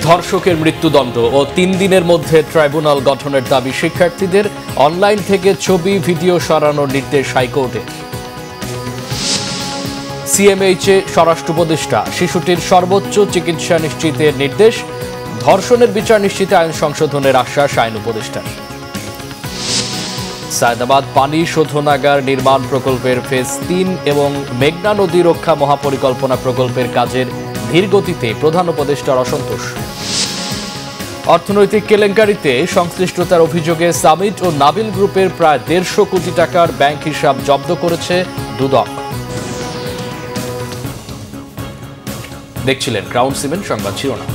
ধর্ষকের মৃত্যুদণ্ড ও 3 দিনের মধ্যে ট্রাইব্যুনাল গঠনের দাবি শিক্ষার্থীদের। অনলাইন থেকে ছবি ভিডিও সরানোর নির্দেশ হাইকোর্টের। সিএমএইচে স্বরাষ্ট্র উপদেষ্টা, শিশুটির সর্বোচ্চ চিকিৎসা নিশ্চিতের নির্দেশ। ধর্ষণের বিচার নিশ্চিতে আইন সংশোধনের আশ্বাস আইন উপদেষ্টার। সায়দাবাদ পানি শোধনাগার নির্মাণ প্রকল্পের ফেজ 3 এবং মেঘনা নদী রক্ষা মহাপরিকল্পনা প্রকল্পের কাজের ধীরগতিতে প্রধান উপদেষ্টার অসন্তোষ। অর্থনৈতিক কেলেঙ্কারিতে সংশ্লিষ্টতার অভিযোগে সামিট ও নাবিল গ্রুপের প্রায় 150 কোটি টাকার ব্যাংক হিসাব জব্দ করেছে দুদক। দেখছিলেন ক্রাউন সিমেন্ট সংবাদ শিরোনাম।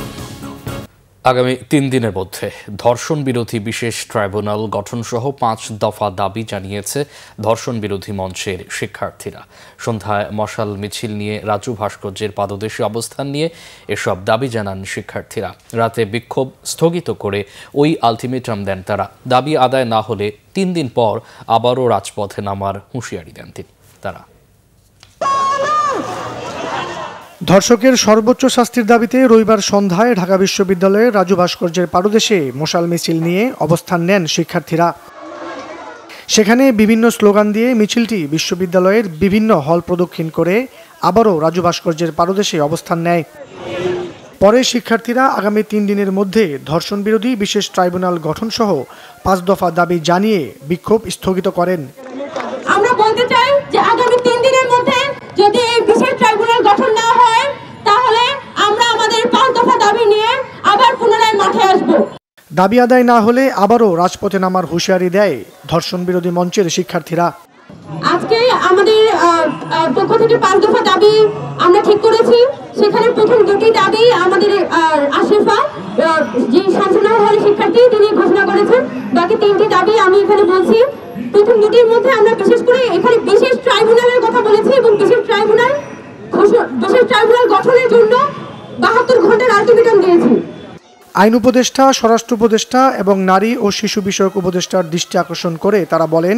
আগামী 3 দিনের মধ্যে ধর্ষণ বিরোধী বিশেষ ট্রাইব্যুনাল গঠন সহ 5 দফা দাবি জানিয়েছে ধর্ষণ বিরোধী মঞ্চের শিক্ষার্থীরা। সন্ধ্যায় মশাল মিছিল নিয়ে রাজু ভাস্কর্যের পাদদেশে অবস্থান নিয়ে এসব দাবি জানান শিক্ষার্থীরা। রাতে বিক্ষোভ স্থগিত করে ওই আলটিমেটাম দেন তারা। দাবি আদায় না হলে 3 দিন পর আবারও রাজপথে নামার হুঁশিয়ারি দেন তারা। ধর্ষকের সর্বোচ্চ শাস্তির দাবিতে রবিবার সন্ধ্যায় ঢাকা বিশ্ববিদ্যালয়ের রাজু ভাস্কর্যের পাদদেশে মশাল মিছিল নিয়ে অবস্থান নেন শিক্ষার্থীরা। সেখানে বিভিন্ন স্লোগান দিয়ে মিছিলটি বিশ্ববিদ্যালয়ের বিভিন্ন হল প্রদক্ষিণ করে আবারও রাজু ভাস্কর্যের পাদদেশে অবস্থান নেয়। পরে শিক্ষার্থীরা আগামী 3 দিনের মধ্যে ধর্ষণ বিরোধী বিশেষ ট্রাইব্যুনাল গঠনসহ 5 দফা দাবি জানিয়ে বিক্ষোভ স্থগিত করেন। আমরা বলতে চাই যে আগামী 3 দিনের মধ্যে যদি এই বিশেষ ট্রাইব্যুনাল গঠন না হয় তাহলে আমরা আমাদের 5 দফা দাবি নিয়ে আবার পুনরায় মাঠে আসব। দাবি আদায় না হলে আবারও রাজপথে নামার হুঁশিয়ারি দেয় ধর্ষণ বিরোধী মঞ্চের শিক্ষার্থীরা। আজকে আমাদের পক্ষ থেকে 5 দফা দাবি আমরা ঠিক করেছি। সেখানে প্রথম 2টি দাবি আমাদের আশিফা যে শামসুন্নাহার হলের শিক্ষার্থী তিনি ঘোষণা করেছেন। বাকি 3টি দাবি আমি এখানে বলছি। প্রথম 2টির মধ্যে আমরা বিশেষ করে এখানে বিশেষ ট্রাইব্যুনালের কথা বলেছি এবং বিশেষ ট্রাইব্যুনাল গঠনের জন্য 72 ঘন্টার আলটিমেটাম দিয়েছি। আইন উপদেষ্টা, স্বরাষ্ট্র উপদেষ্টা এবং নারী ও শিশু বিষয়ক উপদেষ্টার দৃষ্টি আকর্ষণ করে তারা বলেন,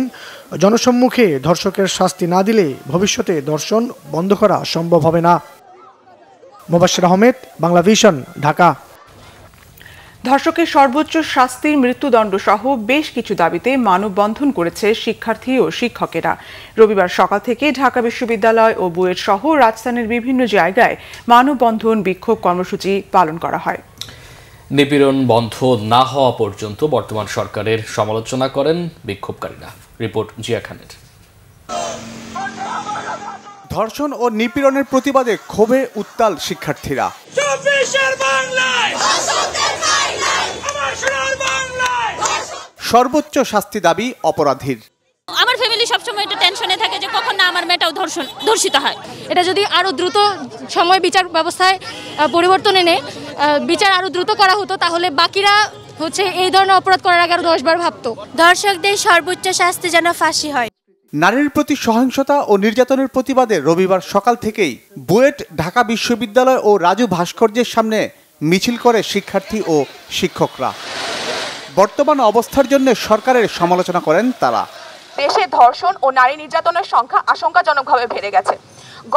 জনসম্মুখে ধর্ষকের শাস্তি না দিলে ভবিষ্যতে ধর্ষণ বন্ধ করা সম্ভব হবে না। মোবাশ্বের আহমেদ, বাংলা ভিশন, ঢাকা। ধর্ষকের সর্বোচ্চ শাস্তির মৃত্যুদণ্ড সহ বেশ কিছু দাবিতে মানববন্ধন করেছে শিক্ষার্থী ও শিক্ষকেরা। রবিবার সকাল থেকে ঢাকা বিশ্ববিদ্যালয় ও বুয়েট সহ রাজধানীর বিভিন্ন জায়গায় মানববন্ধন, বিক্ষোভ কর্মসূচি পালন করা হয়। নিপীড়ন বন্ধ না হওয়া পর্যন্ত বর্তমান সরকারের সমালোচনা করেন বিক্ষোভকারীরা। রিপোর্ট জিয়া খানের। ধর্ষণ ও নিপীড়নের প্রতিবাদে ক্ষোভে উত্তাল শিক্ষার্থীরা। সর্বোচ্চ শাস্তি দাবি অপরাধীর। আমার ফ্যামিলি সবসময় একটু টেনশনে থাকে যে কখন না আমার মেয়েটাও ধর্ষিত হয়। এটা যদি আরো দ্রুত সময় বিচার ব্যবস্থায় পরিবর্তন এনে বিচার আরো দ্রুত করা হতো তাহলে বাকিরা এই ধরনের অপরাধ করার আগে আরো 10 বার ভাবতো। ধর্ষকদের সর্বোচ্চ শাস্তি যেন ফাঁসি হয়। নারীর প্রতি সহিংসতা ও নির্যাতনের প্রতিবাদে রবিবার সকাল থেকেই বুয়েট, ঢাকা বিশ্ববিদ্যালয় ও রাজু ভাস্কর্যের সামনে মিছিল করে শিক্ষার্থী ও শিক্ষকরা। বর্তমান অবস্থার জন্য সরকারের সমালোচনা করেন তারা। দেশে ধর্ষণ ও নারী নির্যাতনের সংখ্যা আশঙ্কাজনকভাবে বেড়ে গেছে।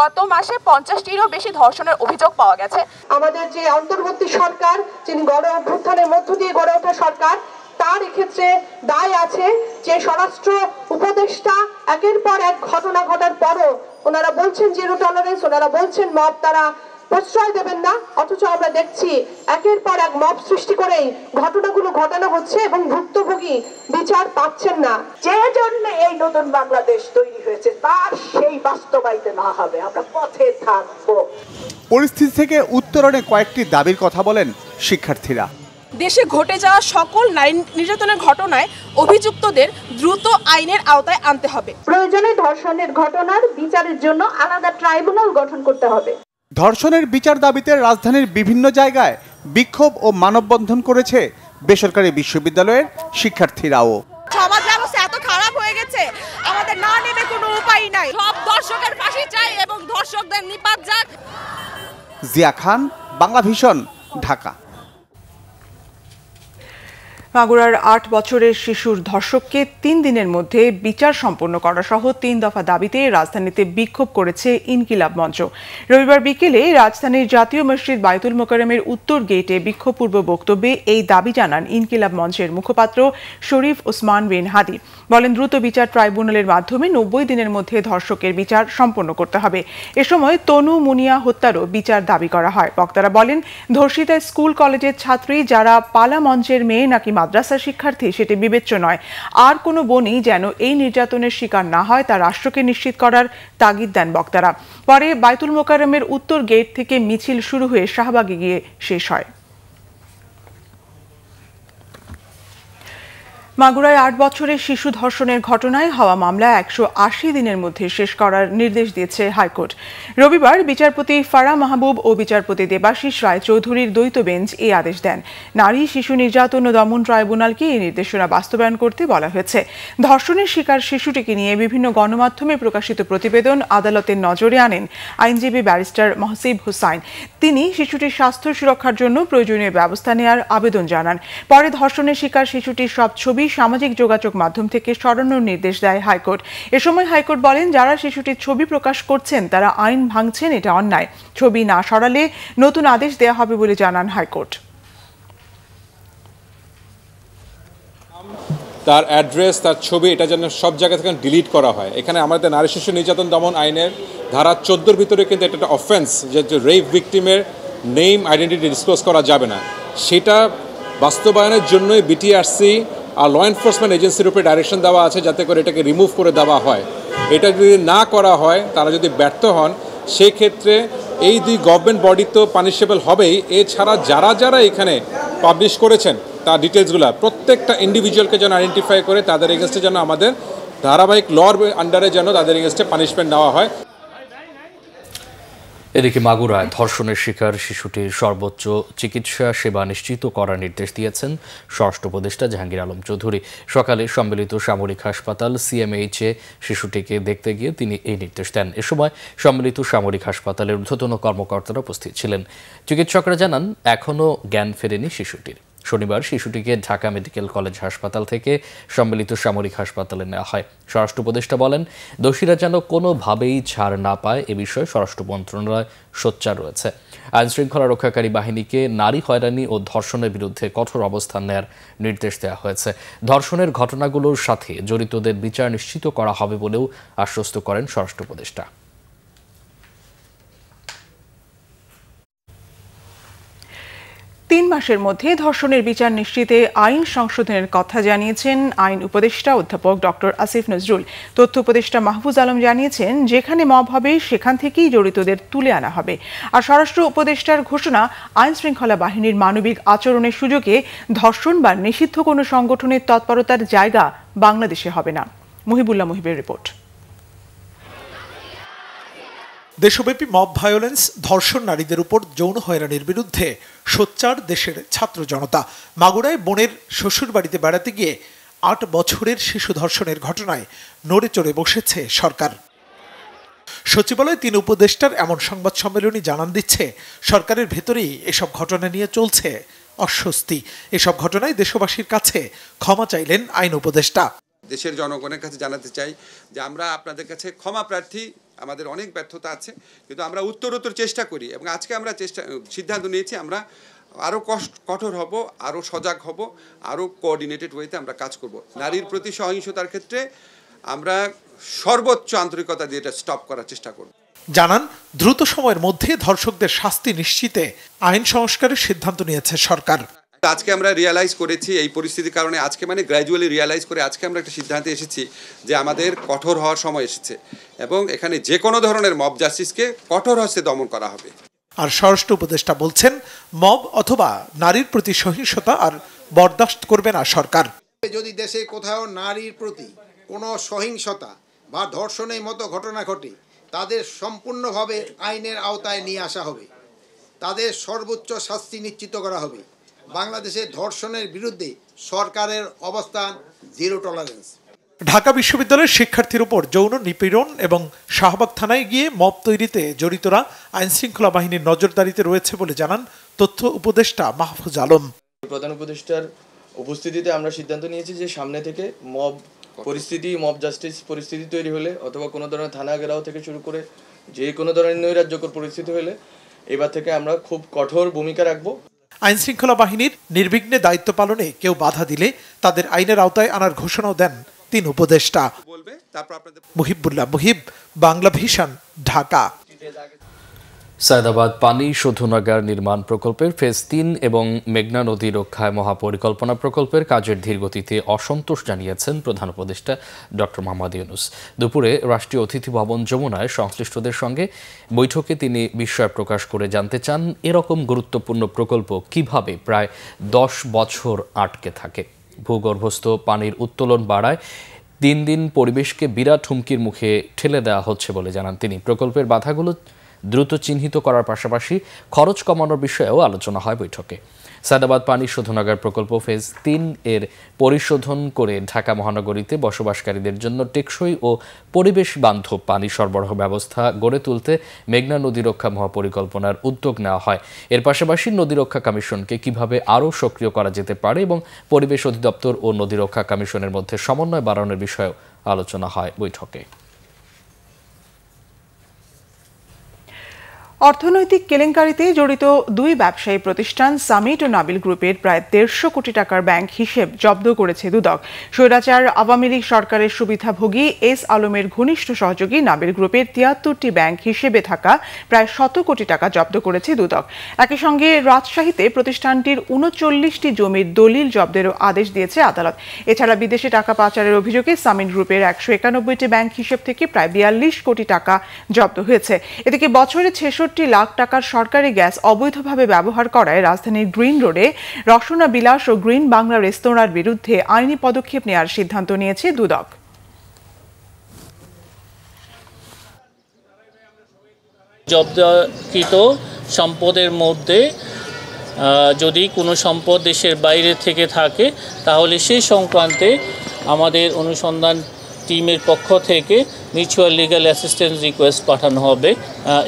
গত মাসে 50টিরও বেশি ধর্ষণের অভিযোগ পাওয়া গেছে। আমাদের যে অন্তর্বর্তী সরকার, যিনি গণ অভ্যুত্থানের মধ্য দিয়ে গড়ে ওঠা সরকার, তার এক্ষেত্রে দায় আছে যে স্বরাষ্ট্র উপদেষ্টা একের পর এক ঘটনা ঘটার পরও ওনারা বলছেন জিরো টলারেন্স, ওনারা বলছেন মব তারা প্রশ্রয় দেবেন না, অথচ আমরা দেখছি একের পর এক মব সৃষ্টি করেই ঘটনাগুলো ঘটানো হচ্ছে এবং ভুক্তভোগী বিচার পাচ্ছেন না। যে জন্য এই নতুন বাংলাদেশ তৈরি হয়েছে তার সেই বাস্তবায়িত না হবে আমরা পথে থাকবো। পরিস্থিতি থেকে উত্তরণে কয়েকটি দাবির কথা বলেন শিক্ষার্থীরা। দেশে ঘটে যাওয়া সকল নারী নির্যাতনের ঘটনায় অভিযুক্তদের দ্রুত আইনের আওতায় আনতে হবে। প্রয়োজনে ধর্ষণের ঘটনার বিচারের জন্য আলাদা ট্রাইব্যুনাল গঠন করতে হবে। ধর্ষণের বিচার দাবিতে রাজধানীর বিভিন্ন জায়গায় বিক্ষোভ ও মানববন্ধন করেছে বেসরকারি বিশ্ববিদ্যালয়ের শিক্ষার্থীরাও। সমাজ ব্যবস্থা এত খারাপ হয়ে গেছে, আমাদের না নেবে কোনো উপায় নাই। সব ধর্ষকের ফাঁসি চাই এবং ধর্ষকদের নিপাত যাক। জিয়া খান, বাংলা ভিশন, ঢাকা। মাগুরার ৮ বছরের শিশুর ধর্ষককে ৩ দিনের মধ্যে বিচার সম্পন্ন করা সহ ৩ দফা দাবিতে রাজধানীতে বিক্ষোভ করেছে ইনকিলাব মঞ্চ। রবিবার বিকেলে রাজধানীর জাতীয় মসজিদ বায়তুল মোকাররমের উত্তর গেটে বিক্ষোভপূর্ব বক্তব্যে এই দাবি জানান ইনকিলাব মঞ্চের মুখপাত্র শরীফ ওসমান বিন হাদি। বলেন, দ্রুত বিচার ট্রাইব্যুনালের মাধ্যমে ৯০ দিনের মধ্যে ধর্ষকের বিচার সম্পন্ন করতে হবে। এ সময় তনু মুনিয়া হত্যারও বিচার দাবি করা হয়। বক্তারা বলেন, ধর্ষিতা স্কুল কলেজের ছাত্রী যারা পালা মঞ্চের মেয়ে নাকি মাদ্রাসার শিক্ষার্থী সেটি বিবেচ্য নয়। আর কোনো বোনই যেন এই নির্যাতনের শিকার না হয় তা রাষ্ট্রকে নিশ্চিত করার তাগিদ দেন বক্তারা। পরে বায়তুল মোকাররমের উত্তর গেট থেকে মিছিল শুরু হয়ে শাহবাগে গিয়ে শেষ হয়। মাগুরায় ৮ বছরের শিশু ধর্ষণের ঘটনায় হওয়া মামলা ১৮০ দিনের মধ্যে শেষ করার নির্দেশ দিয়েছে হাইকোর্ট। রবিবার বিচারপতি ফারাহ মাহবুব ও বিচারপতি দেবাশিস রায় চৌধুরীর দ্বৈত বেঞ্চ এই আদেশ দেন। নারী শিশু নির্যাতন ও দমন ট্রাইব্যুনালকে এই নির্দেশনা বাস্তবায়ন করতে বলা হয়েছে। ধর্ষণের শিকার শিশুটিকে নিয়ে বিভিন্ন গণমাধ্যমে প্রকাশিত প্রতিবেদন আদালতের নজরে আনেন আইনজীবী ব্যারিস্টার মহসিব হুসাইন। তিনি শিশুটির স্বাস্থ্য সুরক্ষার জন্য প্রয়োজনীয় ব্যবস্থা নেওয়ার আবেদন জানান। পরে ধর্ষণের শিকার শিশুটির সব ছবি সামাজিক যোগাযোগ মাধ্যম থেকে সরানোর নির্দেশ দেয় হাইকোর্ট। এ সময় হাইকোর্ট বলেন, যারা শিশুটির ছবি প্রকাশ করছেন তারা আইন ভাঙছেন, এটা অন্যায়। ছবি না সরালে নতুন আদেশ দেওয়া হবে বলে জানান হাইকোর্ট। তার অ্যাড্রেস, তার ছবি, এটা যেন সব জায়গা থেকে ডিলিট করা হয়। এখানে আমাদের নারী শিশু নির্যাতন দমন আইনের ধারা ১৪ ভিতরে কিন্তু এটা একটা অফেন্স, যে রেপ ভিকটিমের নেম আইডেন্টিটি ডিসক্লোজ করা যাবে না। সেটা বাস্তবায়নের জন্যই বিটিআরসি আর ল এনফোর্সমেন্ট এজেন্সির উপরে ডাইরেকশন দেওয়া আছে যাতে করে এটাকে রিমুভ করে দেওয়া হয়। এটা যদি না করা হয়, তারা যদি ব্যর্থ হন, সেই ক্ষেত্রে এই দুই গভর্নমেন্ট বডি তো পানিশেবল হবেই। এছাড়া যারা যারা এখানে পাবলিশ করেছেন তার ডিটেলসগুলো প্রত্যেকটা ইন্ডিভিজুয়ালকে যেন আইডেন্টিফাই করে তাদের এগেনস্টে যেন আমাদের ধারাবাহিক লর আন্ডারে যেন তাদের এগেনস্টে পানিশমেন্ট নেওয়া হয়। এদিকে মাগুরায় ধর্ষণের শিকার শিশুটির সর্বোচ্চ চিকিৎসা সেবা নিশ্চিত করার নির্দেশ দিয়েছেন স্বরাষ্ট্র উপদেষ্টা জাহাঙ্গীর আলম চৌধুরী। সকালে সম্মিলিত সামরিক হাসপাতাল সিএমএইচে শিশুটিকে দেখতে গিয়ে তিনি এই নির্দেশ দেন। এ সময় সম্মিলিত সামরিক হাসপাতালের ঊর্ধ্বতন কর্মকর্তারা উপস্থিত ছিলেন। চিকিৎসকরা জানান, এখনও জ্ঞান ফেরেনি শিশুটির। শনিবার শিশুটিকে ঢাকা মেডিকেল কলেজ হাসপাতাল থেকে সম্মিলিত সামরিক হাসপাতালে নেওয়া হয়। স্বরাষ্ট্র উপদেষ্টা বলেন, দোষীরা যেন কোনোভাবেই ছাড় না পায় এ বিষয়ে স্বরাষ্ট্র মন্ত্রণালয় সোচ্চার রয়েছে। আইনশৃঙ্খলা রক্ষাকারী বাহিনীকে নারী হয়রানি ও ধর্ষণের বিরুদ্ধে কঠোর অবস্থান নেওয়ার নির্দেশ দেওয়া হয়েছে। ধর্ষণের ঘটনাগুলোর সাথে জড়িতদের বিচার নিশ্চিত করা হবে বলেও আশ্বস্ত করেন স্বরাষ্ট্র উপদেষ্টা। ৩ মাসের মধ্যে ধর্ষণের বিচার নিশ্চিতে আইন সংশোধনের কথা জানিয়েছেন আইন উপদেষ্টা অধ্যাপক ডক্টর আসিফ নজরুল। তথ্য উপদেষ্টা মাহফুজ আলম জানিয়েছেন, যেখানে মব হবে সেখান থেকেই জড়িতদের তুলে আনা হবে। আর স্বরাষ্ট্র উপদেষ্টার ঘোষণা, আইন শৃঙ্খলা বাহিনীর মানবিক আচরণের সুযোগে ধর্ষণ বা নিষিদ্ধ কোনো সংগঠনের তৎপরতার জায়গা বাংলাদেশে হবে না। মুহিবুল্লাহ মুহিবের রিপোর্ট। দেশব্যাপী মব ভায়োলেন্স, ধর্ষণ, নারীদের উপর যৌন হয়রানির বিরুদ্ধে সোচ্চার দেশের ছাত্র জনতা। মাগুরায় বোনের শ্বশুর বাড়িতে বেড়াতে গিয়ে ৮ বছরের শিশু ধর্ষণের ঘটনায় নড়ে চড়ে বসেছে সরকার। সচিবালয়ে ৩ উপদেষ্টার এমন সংবাদ সম্মেলনে জানান দিচ্ছে, সরকারের ভেতরেই এসব ঘটনা নিয়ে চলছে অস্বস্তি। এসব ঘটনায় দেশবাসীর কাছে ক্ষমা চাইলেন আইন উপদেষ্টা। দেশের জনগণের কাছে জানাতে চাই যে আমরা আপনাদের কাছে ক্ষমা প্রার্থী। আমাদের অনেক ব্যর্থতা আছে, কিন্তু আমরা উত্তরোত্তর চেষ্টা করি এবং আজকে আমরা সিদ্ধান্ত নিয়েছি আমরা আরও কঠোর হব, আরও সজাগ হব, আরও কোঅর্ডিনেটেড ওয়েতে আমরা কাজ করব। নারীর প্রতি সহিংসতার ক্ষেত্রে আমরা সর্বোচ্চ আন্তরিকতা দিয়ে এটা স্টপ করার চেষ্টা করব। জানান, দ্রুত সময়ের মধ্যে ধর্ষকদের শাস্তি নিশ্চিতে আইন সংস্কারের সিদ্ধান্ত নিয়েছে সরকার। আজকে আমরা রিয়ালাইজ করেছি এই পরিস্থিতির কারণে, আজকে মানে গ্র্যাজুয়ালি রিয়ালাইজ করে আজকে আমরা একটা সিদ্ধান্তে এসেছি যে আমাদের কঠোর হওয়ার সময় এসেছে এবং এখানে যে কোনো ধরনের মব জাস্টিসকে কঠোর হস্তে দমন করা হবে। আর স্বরাষ্ট্র উপদেষ্টা বলছেন, মব অথবা নারীর প্রতি সহিংসতা আর বরদাস্ত করবে না সরকার। যদি দেশে কোথাও নারীর প্রতি কোনো সহিংসতা বা ধর্ষণের মতো ঘটনা ঘটে, তাদের সম্পূর্ণভাবে আইনের আওতায় নিয়ে আসা হবে, তাদের সর্বোচ্চ শাস্তি নিশ্চিত করা হবে। বাংলাদেশে ধর্ষণের বিরুদ্ধে সরকারের অবস্থান জিরো টলারেন্স। ঢাকা বিশ্ববিদ্যালয়ের শিক্ষার্থীর উপর যৌন নিপীড়ন এবং শাহবাগ থানায় গিয়ে মব তৈরিতে জড়িতরা আইনশৃঙ্খলা বাহিনীর নজরদারিতে রয়েছে বলে জানান তথ্য উপদেষ্টা মাহফুজ আলম। প্রধান উপদেষ্টার উপস্থিতিতে আমরা সিদ্ধান্ত নিয়েছি যে সামনে থেকে মব জাস্টিস পরিস্থিতি তৈরি হলে অথবা কোনো ধরনের থানা ঘেরাও থেকে শুরু করে যে কোনো ধরনের নৈরাজ্যকর পরিস্থিতি হলে এবার থেকে আমরা খুব কঠোর ভূমিকা রাখবো। আইন শৃঙ্খলা বাহিনীর নির্বিঘ্নে দায়িত্ব পালনে কেউ বাধা দিলে তাদের আইনের আওতায় আনার ঘোষণাও দেন 3 উপদেষ্টা। মুহিবুল্লাহ মুহিব, বাংলা ভিশন, ঢাকা। সায়দাবাদ পানি শোধনাগার নির্মাণ প্রকল্পের ফেজ 3 এবং মেঘনা নদী রক্ষায় মহাপরিকল্পনা প্রকল্পের কাজের ধীরগতিতে অসন্তোষ জানিয়েছেন প্রধান উপদেষ্টা ডক্টর মোহাম্মদ ইউনূস। দুপুরে রাষ্ট্রীয় অতিথি ভবন যমুনায় সংশ্লিষ্টদের সঙ্গে বৈঠকে তিনি বিস্ময় প্রকাশ করে জানতে চান এরকম গুরুত্বপূর্ণ প্রকল্প কিভাবে প্রায় 10 বছর আটকে থাকে। ভূগর্ভস্থ পানির উত্তোলন বাড়ায় দিন দিন পরিবেশকে বিরাট হুমকির মুখে ঠেলে দেওয়া হচ্ছে বলে জানান তিনি। প্রকল্পের বাধাগুলো দ্রুত চিহ্নিত করার পাশাপাশি খরচ কমানোর বিষয়েও আলোচনা হয় বৈঠকে। সায়দাবাদ পানি শোধনাগার প্রকল্প ফেজ 3 এর পরিশোধন করে ঢাকা মহানগরীতে বসবাসকারীদের জন্য টেকসই ও পরিবেশ বান্ধব পানি সরবরাহ ব্যবস্থা গড়ে তুলতে মেঘনা নদী রক্ষা মহাপরিকল্পনার উদ্যোগ নেওয়া হয়। এর পাশাপাশি নদী রক্ষা কমিশনকে কিভাবে আরও সক্রিয় করা যেতে পারে এবং পরিবেশ অধিদপ্তর ও নদী রক্ষা কমিশনের মধ্যে সমন্বয় বাড়ানোর বিষয়েও আলোচনা হয় বৈঠকে। অর্থনৈতিক কেলেঙ্কারিতে জড়িত 2 ব্যবসায়ী প্রতিষ্ঠান সামিট ও নাবিল গ্রুপের প্রায় 150 কোটি টাকার ব্যাংক হিসেব জব্দ করেছে দুদক। স্বৈরাচার আওয়ামী লীগ সরকারের সুবিধাভোগী এস আলমের ঘনিষ্ঠ সহযোগী নাবিল গ্রুপের 73টি ব্যাংক হিসেবে থাকা প্রায় 100 কোটি টাকা জব্দ করেছে দুদক। একই সঙ্গে রাজশাহীতে প্রতিষ্ঠানটির 39টি জমির দলিল জব্দেরও আদেশ দিয়েছে আদালত। এছাড়া বিদেশে টাকা পাচারের অভিযোগে সামিট গ্রুপের 191টি ব্যাংক হিসেব থেকে প্রায় 42 কোটি টাকা জব্দ হয়েছে। এদিকে বছরে 66 লাখ টাকার সরকারি গ্যাস অবৈধভাবে ব্যবহার করায় রাজধানীর গ্রিন রোডে রসনা বিলাস ও গ্রিন বাংলা রেস্তোরাঁর বিরুদ্ধে আইনি পদক্ষেপ নেওয়ার সিদ্ধান্ত নিয়েছে দুদক। জব্দকৃত সম্পদের মধ্যে যদি কোনো সম্পদ দেশের বাইরে থেকে থাকে তাহলে সেই সংক্রান্তে আমাদের অনুসন্ধান টিমের পক্ষ থেকে মিউচুয়াল লিগ্যাল অ্যাসিস্ট্যান্স রিকোয়েস্ট পাঠানো হবে।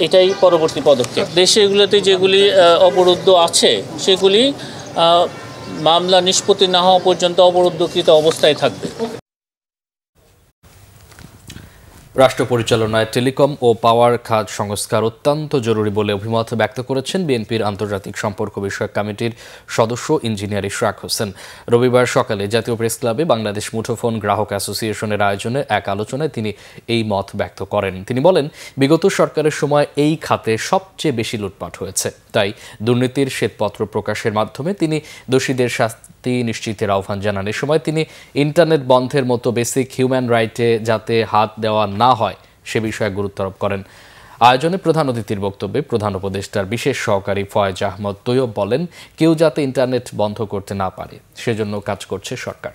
এটাই পরবর্তী পদক্ষেপ। দেশগুলোতে যেগুলি অবরুদ্ধ আছে সেগুলি মামলা নিষ্পত্তি না হওয়া পর্যন্ত অবরুদ্ধকৃত অবস্থায় থাকবে। রাষ্ট্র পরিচালনায় টেলিকম ও পাওয়ার খাত সংস্কার অত্যন্ত জরুরি বলে অভিমত ব্যক্ত করেছেন বিএনপির আন্তর্জাতিক সম্পর্ক বিষয়ক কমিটির সদস্য ইঞ্জিনিয়ার ইশরাক হোসেন। রবিবার সকালে জাতীয় প্রেস ক্লাবে বাংলাদেশ মুঠোফোন গ্রাহক অ্যাসোসিয়েশনের আয়োজনে এক আলোচনায় তিনি এই মত ব্যক্ত করেন। তিনি বলেন, বিগত সরকারের সময় এই খাতে সবচেয়ে বেশি লুটপাট হয়েছে, তাই দুর্নীতির শ্বেতপত্র প্রকাশের মাধ্যমে তিনি দোষীদের শাস্তি নিশ্চিতের আহ্বান জানান। এ সময় তিনি ইন্টারনেট বন্ধের মতো বেসিক হিউম্যান রাইটে যাতে হাত দেওয়া না হয় সে বিষয়ে গুরুত্ব আরোপ করেন। আয়োজনে প্রধান অতিথির বক্তব্যে প্রধান উপদেষ্টার বিশেষ সহকারী ফয়েজ আহমদ তৈয়ব বলেন, কেউ যাতে ইন্টারনেট বন্ধ করতে না পারে সেজন্য কাজ করছে সরকার।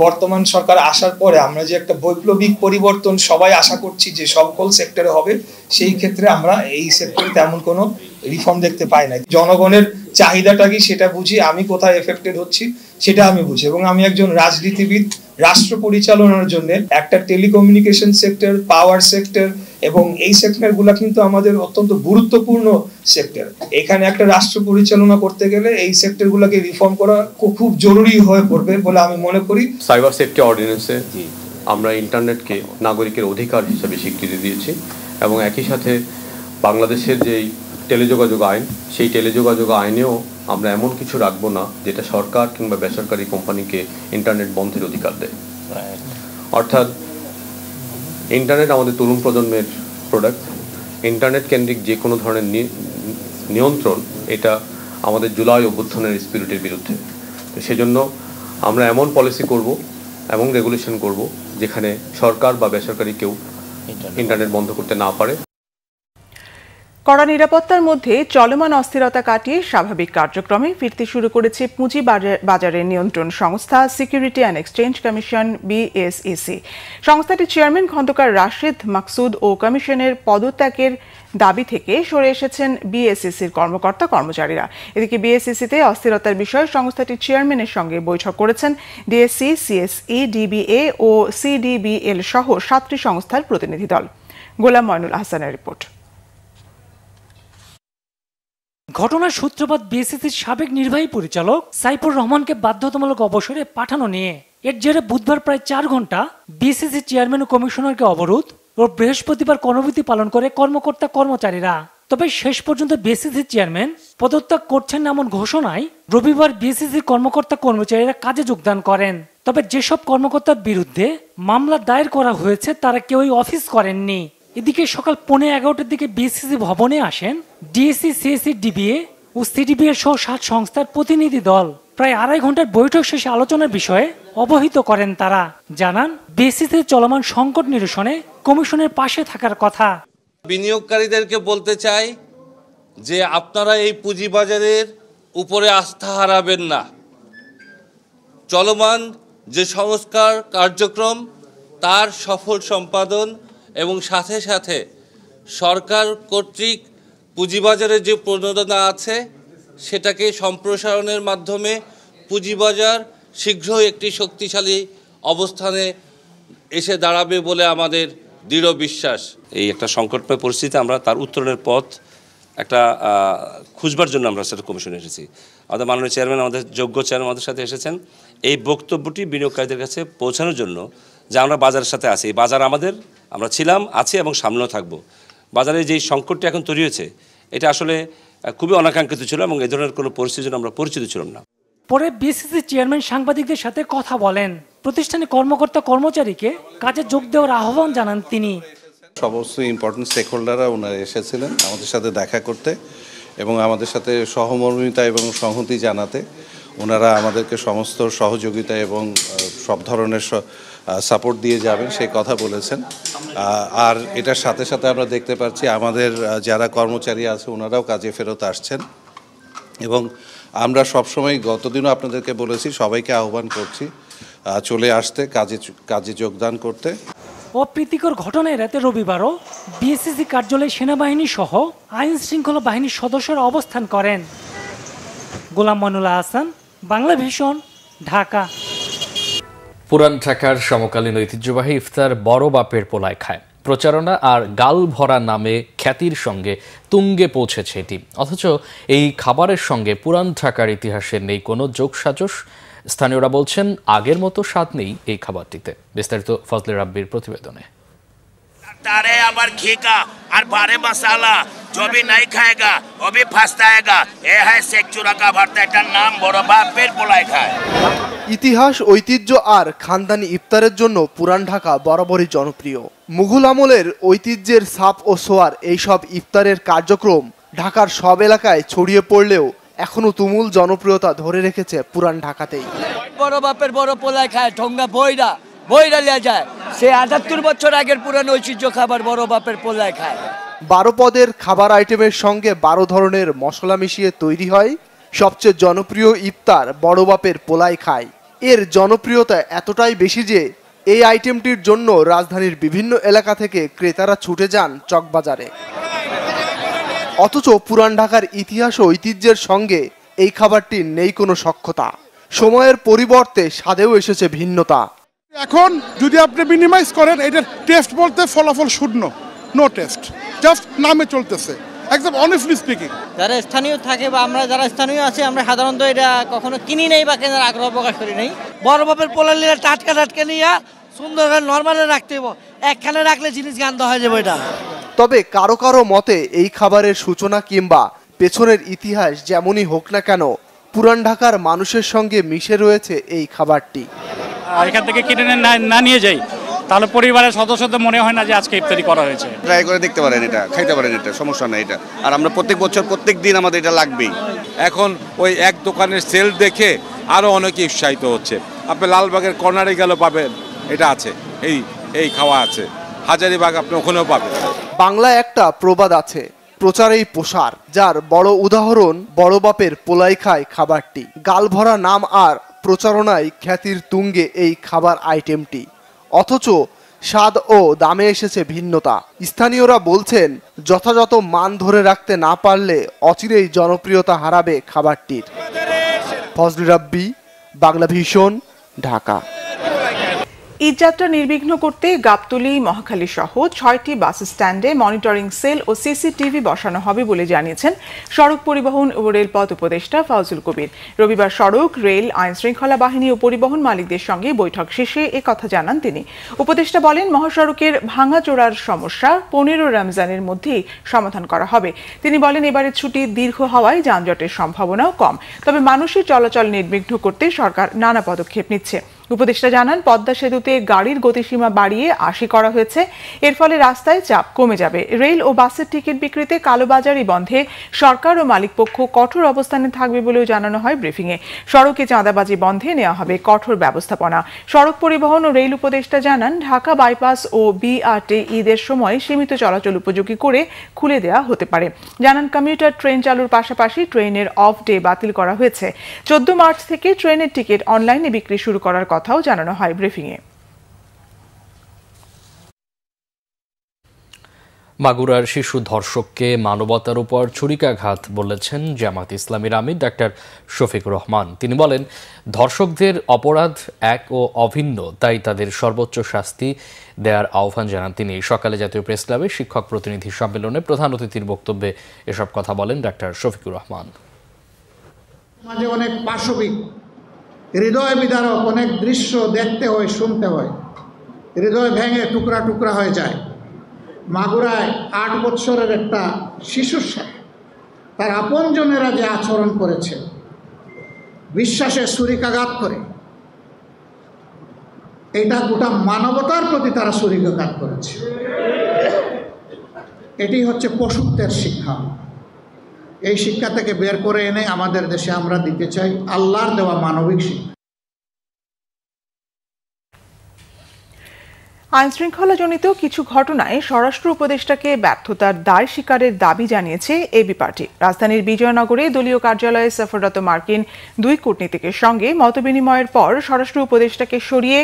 বর্তমান সরকার আসার পরে আমরা যে একটা বৈপ্লবিক পরিবর্তন সবাই আশা করছি যে সকল সেক্টরে হবে, সেই ক্ষেত্রে আমরা এই সেক্টরে তেমন কোনো রিফর্ম দেখতে পাই না। জনগণের চাহিদাটা কি সেটা বুঝি, আমি কোথায় এফেক্টেড হচ্ছি সেটা আমি বুঝি, এবং আমি একজন রাজনীতিবিদ। রাষ্ট্র পরিচালনার জন্য একটা টেলিকমিউনিকেশন সেক্টর, পাওয়ার সেক্টর এবং এই সেক্টরগুলো কিন্তু আমাদের অত্যন্ত গুরুত্বপূর্ণ সেক্টর। এখানে একটা রাষ্ট্র পরিচালনা করতে গেলে এই সেক্টরগুলোকে রিফর্ম করা খুব জরুরি হয়ে পড়বে বলে আমি মনে করি। সাইবার সেফটি অর্ডিন্যান্সে আমরা ইন্টারনেটকে নাগরিকের অধিকার হিসেবে স্বীকৃতি দিয়েছি এবং একই সাথে বাংলাদেশের যেই টেলিযোগাযোগ আইন, সেই টেলিযোগাযোগ আইনেও আমরা এমন কিছু রাখবো না যেটা সরকার কিংবা বেসরকারি কোম্পানিকে ইন্টারনেট বন্ধের অধিকার দেয়। অর্থাৎ ইন্টারনেট আমাদের তরুণ প্রজন্মের প্রোডাক্ট। ইন্টারনেট কেন্দ্রিক যে কোনো ধরনের নিয়ন্ত্রণ এটা আমাদের জুলাই অভ্যুত্থানের স্পিরিটের বিরুদ্ধে। তো সেজন্য আমরা এমন পলিসি করব এবং রেগুলেশন করব যেখানে সরকার বা বেসরকারি কেউ ইন্টারনেট বন্ধ করতে না পারে। কড়া নিরাপত্তার মধ্যে চলমান অস্থিরতা কাটিয়ে স্বাভাবিক কার্যক্রমে ফিরতে শুরু করেছে পুঁজি বাজারের নিয়ন্ত্রণ সংস্থা security and exchange commission BSEC. সংস্থাটির চেয়ারম্যান খন্দকার রাশেদ মাকসুদ ও কমিশনের পদত্যাগের দাবি থেকে সরে এসেছেন বিএসইসির কর্মকর্তা কর্মচারীরা। এদিকে বিএসইসিতে অস্থিরতার বিষয়ে সংস্থাটির চেয়ারম্যানের সঙ্গে বৈঠক করেছেন ডিএসসি, সিএসই, ডিবিএ ও সিডিবিএল সহ 7টি সংস্থার প্রতিনিধি দল। গোলাম ময়নুল আহসানের রিপোর্ট। ঘটনার সূত্রপাত বিএসসিসির সাবেক নির্বাহী পরিচালক সাইফুর রহমানকে বাধ্যতামূলক অবসরে পাঠানো নিয়ে। এর জেরে বুধবার প্রায় 4 ঘন্টা বিএসসিসি চেয়ারম্যান ও কমিশনারকে অবরোধ ও বৃহস্পতিবার কর্মবিরতি পালন করে কর্মকর্তা কর্মচারীরা। তবে শেষ পর্যন্ত বিএসসিসির চেয়ারম্যান পদত্যাগ করছেন না এমন ঘোষণায় রবিবার বিএসসিসির কর্মকর্তা কর্মচারীরা কাজে যোগদান করেন। তবে যেসব কর্মকর্তার বিরুদ্ধে মামলা দায়ের করা হয়েছে তারা কেউই অফিস করেননি। এদিকে সকাল 11:15টার দিকে বিএসসিসি ভবনে আসেন ডিএসসি, সিএসসি, ডিবিএ ও সিডিবিএ সহ 7 সংস্থার প্রতিনিধি দল। প্রায় 2.5 ঘন্টার বৈঠক শেষে আলোচনার বিষয়ে অবহিত করেন তারা। জানান বিএসসিসির চলমান সংকট নিরসনে কমিশনের পাশে থাকার কথা। বিনিয়োগকারীদেরকে বলতে চাই যে আপনারা এই পুঁজিবাজারের উপরে আস্থা হারাবেন না। চলমান যে সংস্কার কার্যক্রম তার সফল সম্পাদন এবং সাথে সাথে সরকার কর্তৃক পুঁজিবাজারে যে প্রণোদনা আছে সেটাকে সম্প্রসারণের মাধ্যমে পুঁজিবাজার শীঘ্রই একটি শক্তিশালী অবস্থানে এসে দাঁড়াবে বলে আমাদের দৃঢ় বিশ্বাস। এই একটা সংকটময় পরিস্থিতি আমরা তার উত্তরণের পথ একটা খুঁজবার জন্য আমরা সেটা কমিশনে এসেছি। আমাদের মাননীয় চেয়ারম্যান, আমাদের যোগ্য চেয়ারম্যান আমাদের সাথে এসেছেন এই বক্তব্যটি বিনিয়োগকারীদের কাছে পৌঁছানোর জন্য যে আমরা বাজারের সাথে আছি। এই বাজার আমাদের, আমরা ছিলাম, আছি এবং সামনেও থাকবো। বাজারে যেই সংকটটি এখন তৈরি হয়েছে এটা আসলে খুবই অনাকাঙ্ক্ষিত ছিল এবং এই ধরনের কোনো পরিস্থিতির জন্য আমরা পরিচিত ছিলাম না। পরে বিএসসিসি চেয়ারম্যান সাংবাদিকদের সাথে কথা বলেন। প্রতিষ্ঠানে কর্মকর্তা কর্মচারীকে কাজে যোগ দেওয়ার আহ্বান জানান তিনি। সমস্ত ইম্পর্টেন্ট স্টেক হোল্ডাররা ওনারা এসেছিলেন আমাদের সাথে দেখা করতে এবং আমাদের সাথে সহমর্মিতা এবং সংহতি জানাতে। ওনারা আমাদেরকে সমস্ত সহযোগিতা এবং সব ধরনের সাপোর্ট দিয়ে যাবেন সেই কথা বলেছেন। আর এটার সাথে সাথে আমরা দেখতে পাচ্ছি আমাদের যারা কর্মচারী আছে ওনারাও কাজে ফেরত আসছেন এবং আমরা সবসময় গতদিনও আপনাদেরকে বলেছি সবাইকে আহ্বান করছি চলে আসতে, কাজে যোগদান করতে। অপ্রীতিকর ঘটনা এড়াতে রবিবারও বিএসসিসি কার্যালয়ে সেনাবাহিনী সহ আইন শৃঙ্খলা বাহিনীর সদস্যরা অবস্থান করেন। গোলাম মনুল্লাহ হাসান, বাংলা ভিশন, ঢাকা। পুরান ঢাকার সমকালীন ঐতিহ্যবাহী ইফতার বড় বাপের পোলায় খায় প্রচারণা আর গাল ভরা নামে খ্যাতির সঙ্গে তুঙ্গে পৌঁছেছে এটি। অথচ এই খাবারের সঙ্গে পুরান ঢাকার ইতিহাসের নেই কোনো যোগসাজশ। স্থানীয়রা বলছেন আগের মতো স্বাদ নেই এই খাবারটিতে। বিস্তারিত ফজলে রাব্বির প্রতিবেদনে। तारे अबर घी का और बारे मसाला जो भी नहीं खाएगा वो भी फंसताएगा। ये है शेख चूरा का भरता, एटार नाम बड़ बापेर पोलाय खाय। ইতিহাস, ঐতিহ্য আর খানদানি ইফতারের জন্য পুরান ঢাকা বরাবরই জনপ্রিয়। মুঘল আমলের ঐতিহ্যের ছাপ ও ছোঁয়ার এইসব ইফতারের কার্যক্রম ঢাকার সব এলাকায় ছড়িয়ে পড়লেও এখনো তুমুল জনপ্রিয়তা ধরে রেখেছে পুরান ঢাকাতেই। বড় বাপের বড় পোলায় খায়, ঠোঙ্গা বইরা লিয়া যায়। সে ৭৮ বছর আগের পুরানো ঐতিহ্য খাবার বড় বাপের পোলায় খায়। 12 পদের খাবার আইটেমের সঙ্গে 12 ধরনের মশলা মিশিয়ে তৈরি হয় সবচেয়ে জনপ্রিয় ইফতার বড় বাপের পোলায় খায়। এর জনপ্রিয়তা এতটাই বেশি যে এই আইটেমটির জন্য রাজধানীর বিভিন্ন এলাকা থেকে ক্রেতারা ছুটে যান চকবাজারে। অথচ পুরান ঢাকার ইতিহাস ও ঐতিহ্যের সঙ্গে এই খাবারটির নেই কোনো সখ্যতা। সময়ের পরিবর্তে স্বাদেও এসেছে ভিন্নতা। এখন যদি আপনি মিনিমাইজ করেন এটার টেস্ট বলতে ফলাফল শূন্য, নো টেস্ট, জাস্ট নামে চলতেছে। একদম অনেস্টলি স্পিকিং, যারা স্থানীয় থাকে বা আমরা যারা স্থানীয় আছি আমরা সাধারণত এটা কখনো কিনি নেই বা কেনার আগ্রহ প্রকাশ করি নাই। বড় বাপের পোলার লিয়ে টাটকা নিয়ে সুন্দর করে নর্মালে রাখতে হবে, একখানে রাখলে জিনিস গান্ধ হয়ে যাবে এটা। তবে কারো কারো মতে এই খাবারের সূচনা কিংবা পেছনের ইতিহাস যেমনই হোক না কেন পুরান ঢাকার মানুষের সঙ্গে মিশে রয়েছে এই খাবারটি। এখান থেকে কিনে না নিয়ে যাই তাহলে পরিবারের সদস্যদের মনে হয় না যে আজকে ইফতারি করা হয়েছে। ট্রাই করে দেখতে পারেন, এটা খাইতে পারেন, এটা সমস্যা নাই এটা। আর আমরা প্রত্যেক বছর প্রত্যেক দিন আমাদের এটা লাগবেই। এখন ওই এক দোকানের সেল দেখে আরও অনেকে উৎসাহিত হচ্ছে। আপনি লালবাগের কর্নারে গেলে পাবেন এটা আছে, এই খাওয়া আছে। হাজারীবাগ আপনি ওখানেও পাবেন। বাংলায় একটা প্রবাদ আছে, প্রচারেই প্রসার, যার বড় উদাহরণ বড় বাপের পোলাই খায় খাবারটি। গাল ভরা নাম আর প্রচারণায় খ্যাতির তুঙ্গে এই খাবার আইটেমটি। অথচ স্বাদ ও দামে এসেছে ভিন্নতা। স্থানীয়রা বলছেন যথাযথ মান ধরে রাখতে না পারলে অচিরেই জনপ্রিয়তা হারাবে খাবারটির। ফজলে রাব্বি, বাংলা ভিশন, ঢাকা। ঈদযাত্রা নির্বিঘ্ন করতে গাবতলী, মহাখালী সহ 6টি বাস স্ট্যান্ডে মনিটরিং সেল ও সিসিটিভি বসানো হবে বলে জানিয়েছেন সড়ক পরিবহন ও রেলপথ উপদেষ্টা ফাউজুল কবির। রবিবার সড়ক, রেল, আইন শৃঙ্খলা বাহিনী ও পরিবহন মালিকদের সঙ্গে বৈঠক শেষে একথা জানান তিনি। উপদেষ্টা বলেন, মহাসড়কের ভাঙাচোরার সমস্যা 15 রমজানের মধ্যেই সমাধান করা হবে। তিনি বলেন, এবারের ছুটি দীর্ঘ হওয়ায় যানজটের সম্ভাবনাও কম, তবে মানুষের চলাচল নির্বিঘ্ন করতে সরকার নানা পদক্ষেপ নিচ্ছে। উপদেষ্টা জানান, পদ্মা সেতুতে গাড়ির গতিসীমা বাড়িয়ে 80 করা হয়েছে। এর ফলে রাস্তায় চাপ কমে যাবে। রেল ও বাসের টিকিট বিক্রিতে কালোবাজারি বন্ধে সরকার ও মালিকপক্ষ কঠোর অবস্থানে থাকবে বলেও জানানো হয় ব্রিফিংয়ে। সড়কে চাঁদাবাজি বন্ধে নেওয়া হবে কঠোর ব্যবস্থাপনা। সড়ক পরিবহন ও রেল উপদেষ্টা জানান, ঢাকা বাইপাস ও বিআরটি ঈদের সময় সীমিত চলাচল উপযোগী করে খুলে দেওয়া হতে পারে। জানান, কমিউটার ট্রেন চালুর পাশাপাশি ট্রেনের অফ ডে বাতিল করা হয়েছে। 14 মার্চ থেকে ট্রেনের টিকিট অনলাইনে বিক্রি শুরু করার কথাও জানানো হয় ব্রিফিংয়ে। মাগুরার শিশু ধর্ষককে মানবতার উপর ছুরিকাঘাত বলেছেন জামাত ইসলামীর আমির ডাক্তার শফিকুর রহমান। তিনি বলেন, ধর্ষকদের অপরাধ এক ও অভিন্ন, তাই তাদের সর্বোচ্চ শাস্তি দেওয়ার আহ্বান জানান তিনি। সকালে জাতীয় প্রেস ক্লাবে শিক্ষক প্রতিনিধি সম্মেলনে প্রধান অতিথির বক্তব্যে এসব কথা বলেন ডাক্তার শফিকুর রহমান। মাঝে অনেক পাশবিক, হৃদয় বিদারক অনেক দৃশ্য দেখতে হয়, শুনতে হয়, হৃদয় ভেঙে টুকরা টুকরা হয়ে যায়। মাগুরায় 8 বছরের একটা শিশুর সাথে তার আপনজনেরা যে আচরণ করেছে, বিশ্বাসে ছুরিকাঘাত করে, এটা গোটা মানবতার প্রতি তারা ছুরিকাঘাত করেছে। এটি হচ্ছে পশুত্বের শিক্ষা। এই শিক্ষা থেকে বের করে এনে আমাদের দেশে আমরা দিতে চাই আল্লাহর দেওয়া মানবিক শিক্ষা। আইনশৃঙ্খলাজনিত কিছু ঘটনায় স্বরাষ্ট্র উপদেষ্টাকে ব্যর্থতার দায় স্বীকারের দাবি জানিয়েছে এবি পার্টি। রাজধানীর বিজয়নগরে দলীয় কার্যালয়ে সফররত মার্কিন 2 কূটনীতিকের সঙ্গে মতবিনিময়ের পর স্বরাষ্ট্র উপদেষ্টাকে সরিয়ে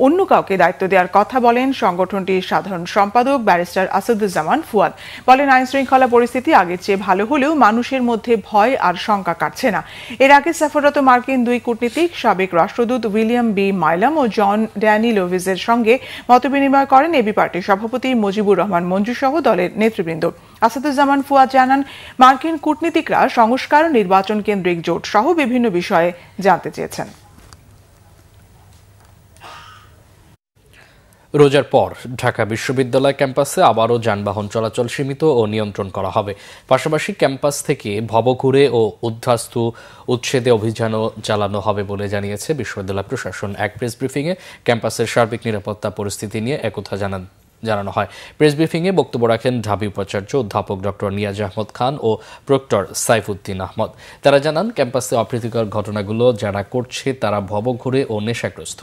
অন্য কাউকে দায়িত্ব দেওয়ার কথা বলেন সংগঠনটির সাধারণ সম্পাদক ব্যারিস্টার আসাদুজ্জামান ফুয়াদ। বলেন, আইনশৃঙ্খলা পরিস্থিতি আগের চেয়ে ভালো হলেও মানুষের মধ্যে ভয় আর শঙ্কা কাটছে না। এর আগে সফররত মার্কিন 2 কূটনীতিক সাবেক রাষ্ট্রদূত উইলিয়াম বি মাইলাম ও জন ড্যানি লোভিজের সঙ্গে বিনিময় করেন এবি পার্টির সভাপতি মুজিবুর রহমান মঞ্জু সহ দলের নেতৃবৃন্দ। আসাদুজ্জামান ফুয়াদ জানান, মার্কিন কূটনীতিকরা সংস্কার, নির্বাচন কেন্দ্রিক জোট সহ বিভিন্ন বিষয়ে জানতে চেয়েছেন। রোজার পর ঢাকা বিশ্ববিদ্যালয় ক্যাম্পাসে আবারও যানবাহন চলাচল সীমিত ও নিয়ন্ত্রণ করা হবে। পাশাপাশি ক্যাম্পাস থেকে ভবঘুরে ও উদ্ধাস্তু উচ্ছেদে অভিযানও চালানো হবে বলে জানিয়েছে বিশ্ববিদ্যালয় প্রশাসন। এক প্রেস ব্রিফিংয়ে ক্যাম্পাসের সার্বিক নিরাপত্তা পরিস্থিতি নিয়ে একথা জানানো হয়। প্রেস ব্রিফিংয়ে বক্তব্য রাখেন ঢাবি উপাচার্য অধ্যাপক ডক্টর নিয়াজ আহমদ খান ও প্রক্টর সাইফুদ্দিন আহমদ। তারা জানান, ক্যাম্পাসে অপ্রীতিকর ঘটনাগুলো যারা করছে তারা ভবঘুরে ও নেশাগ্রস্ত।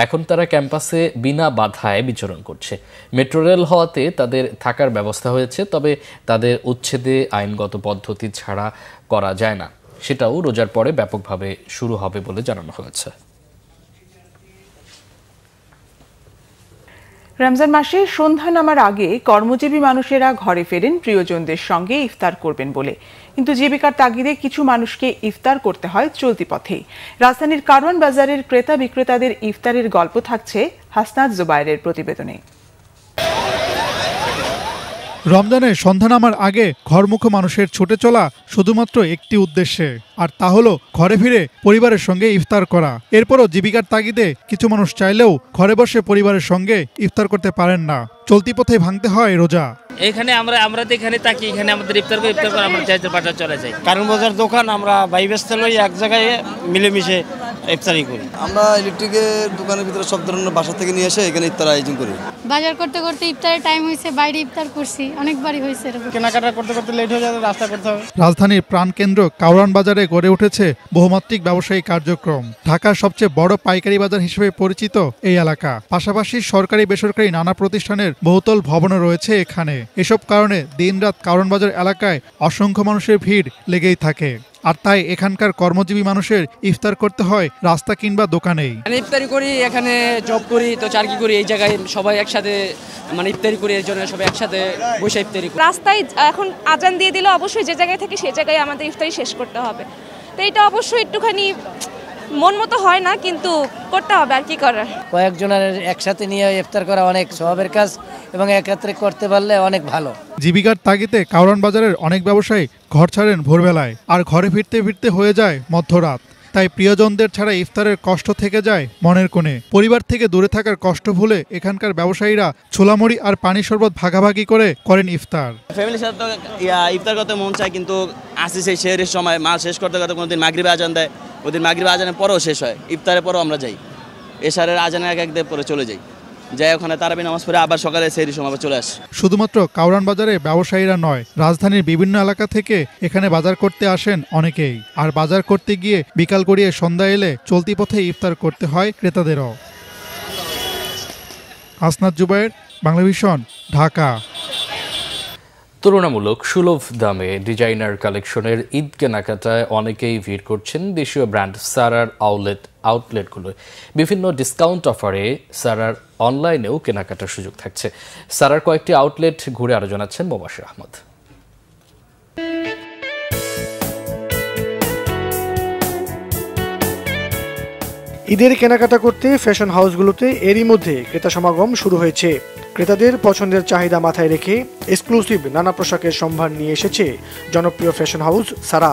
এখন তারা ক্যাম্পাসে বিনা বাধায় বিচরণ করছে। মেট্রো রেল হওয়াতে তাদের থাকার ব্যবস্থা হয়েছে, তবে তাদের উচ্ছেদে আইনগত পদ্ধতি ছাড়া করা যায় না। সেটাও রোজার পরে ব্যাপকভাবে শুরু হবে বলে জানানো হয়েছে। রমজান মাসে সন্ধ্যা নামার আগে কর্মজীবী মানুষেরা ঘরে ফেরেন প্রিয়জনদের সঙ্গে ইফতার করবেন বলে, কিন্তু জীবিকার তাগিদে কিছু মানুষকে ইফতার করতে হয় চলতি পথেই। রাজধানীর কারওয়ান বাজারের ক্রেতা বিক্রেতাদের ইফতারের গল্প থাকছে হাসনাত জুবায়েরের প্রতিবেদনে। রমজানে সন্ধ্যা নামার আগে ঘরমুখো মানুষের ছুটে চলা শুধুমাত্র একটি উদ্দেশ্যে, আর তা হলো ঘরে ফিরে পরিবারের সঙ্গে ইফতার করা। এরপরও জীবিকার তাগিদে কিছু মানুষ চাইলেও ঘরে বসে পরিবারের সঙ্গে ইফতার করতে পারেন না। চলতি পথে ভাঙতে হয় রোজা। এখানে আমরা এখানে থাকি, এখানে আমাদের ইফতার করে আমরা চাইতে বাজার চলে যাই। কারণ বাজার দোকান আমরা ভাই বেচতে লই, এক জায়গায় মিলেমিশে ইফতারি করি। আমরা ইলেকট্রিকের দোকানের ভিতরে সব ধরনের বাসা থেকে নিয়ে এসে এখানে ইফতার আয়োজন করি। বাজার করতে করতে ইফতারের টাইম হয়েছে, বাইরে ইফতার করছি, অনেকবারই হয়েছে। কেনাকাটা করতে করতে লেট হয়ে যাবে, রাস্তা করতে হবে। রাজধানীর প্রাণকেন্দ্র কারওয়ান বাজারে গড়ে উঠেছে বহুমাত্রিক ব্যবসায়ী কার্যক্রম। ঢাকার সবচেয়ে বড় পাইকারি বাজার হিসেবে পরিচিত এই এলাকা। পাশাপাশি সরকারি বেসরকারি নানা প্রতিষ্ঠানের বহুতল ভবনও রয়েছে এখানে। এসব কারণে দিনরাত কারওয়ান বাজার এলাকায় অসংখ্য মানুষের ভিড় লেগেই থাকে। আর তাই এখানকার কর্মজীবী মানুষের ইফতার করতে হয় রাস্তা কিংবা দোকানেই। ইফতারি করি, এখানে জব করি, তো চাকরি করি, এই জায়গায় সবাই একসাথে ইফতারি করি, এর জন্য সবাই একসাথে বসে ইফতারি করি। রাস্তায় এখন আজান দিয়ে দিলে অবশ্যই যে জায়গায় থেকে সেই জায়গায় আমাদের ইফতারি শেষ করতে হবে। তো এটা অবশ্যই একটুখানি মন মতো হয় না, কিন্তু করতে হবে, আর কি করার। কয়েকজনের একসাথে নিয়ে ইফতার করা অনেক সওয়াবের কাজ এবং একত্রে করতে পারলে অনেক ভালো। জীবিকার তাগিদে কাউরান বাজারের অনেক ব্যবসায়ী ঘর ছাড়েন ভোরবেলায়, আর ঘরে ফিরতে ফিরতে হয়ে যায় মধ্যরাত। তাই প্রিয়জনদের ছাড়া ইফতারের কষ্ট থেকে যায় মনের কোণে। পরিবার থেকে দূরে থাকার কষ্ট ভুলে এখানকার ব্যবসায়ীরা ছোলামুড়ি আর পানি শরবত ভাগাভাগি করে করেন ইফতার। ফ্যামিলির সাথে তো ইফতার করতে মন চায়, কিন্তু আসি সেই শেহরের সময় মাল শেষ করতে করতে কোনোদিন মাগরিবে আজান দেয়, ওদিন মাগরিবে আজানের পরেও শেষ হয়, ইফতারের পরেও আমরা যাই, এশারের আজানের এক দেব পরে চলে যাই, যাই ওখানে তারাবি নামাজ পড়ে আবার সকালে সেহরির সময় চলে আসে। শুধুমাত্র কাউরান বাজারে ব্যবসায়ীরা নয়, রাজধানীর বিভিন্ন এলাকা থেকে এখানে বাজার করতে আসেন অনেকেই। আর বাজার করতে গিয়ে বিকাল গড়িয়ে সন্ধ্যা এলে চলতি পথে ইফতার করতে হয় ক্রেতাদেরও। আসনাদ জুবায়ের, বাংলাভিশন, ঢাকা। তুলনামূলক সুলভ দামে ডিজাইনার কালেকশনের ঈদ কেনাকাটায় অনেকেই ভিড় করছেন দেশীয় ব্র্যান্ড সারার আউটলেটগুলোয়। বিভিন্ন ডিসকাউন্ট অফারে সারার অনলাইনেও কেনাকাটার সুযোগ থাকছে। সারার কয়েকটি আউটলেট ঘুরে আরো জানাচ্ছেন মোবাশির আহমদ। ঈদের কেনাকাটা করতে ফ্যাশন হাউসগুলোতে এরই মধ্যে ক্রেতা সমাগম শুরু হয়েছে। ক্রেতাদের পছন্দের চাহিদা মাথায় রেখে এক্সক্লুসিভ নানা পোশাকের সম্ভার নিয়ে এসেছে জনপ্রিয় ফ্যাশন হাউস সারা।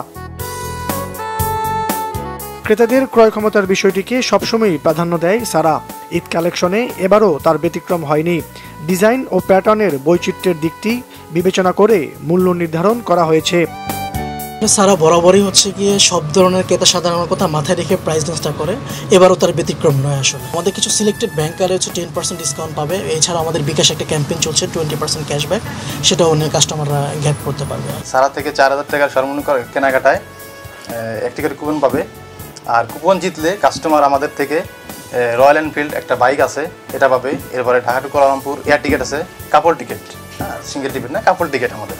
ক্রেতাদের ক্রয় ক্ষমতার বিষয়টিকে সবসময়ই প্রাধান্য দেয় সারা। ঈদ কালেকশনে এবারও তার ব্যতিক্রম হয়নি। ডিজাইন ও প্যাটার্নের বৈচিত্র্যের দিকটি বিবেচনা করে মূল্য নির্ধারণ করা হয়েছে। সারা বরাবরই হচ্ছে গিয়ে সব ধরনের ক্রেতা সাধারণ কথা মাথায় রেখে প্রাইস লিস্টটা করে, এবারও তার ব্যতিক্রম নয়। আসলে আমাদের কিছু সিলেক্টেড ব্যাংক কার্ডে হচ্ছে 10% ডিসকাউন্ট পাবে। এছাড়া আমাদের বিকাশ একটা ক্যাম্পেইন চলছে 20% ক্যাশব্যাক, সেটাও অনেক কাস্টমাররা গ্যাপ করতে পারবে। সারা থেকে 4000 টাকার সর্বনিম্ন কেনাকাটায় একটি করে কুপন পাবে, আর কুপন জিতলে কাস্টমার আমাদের থেকে রয়্যাল এনফিল্ড একটা বাইক আছে এটা পাবে। এরপরে Dhaka two Kuala Lumpur air ticket আছে, কাপল টিকিট, সিঙ্গেল টিকিট না, কাপল টিকিট আমাদের।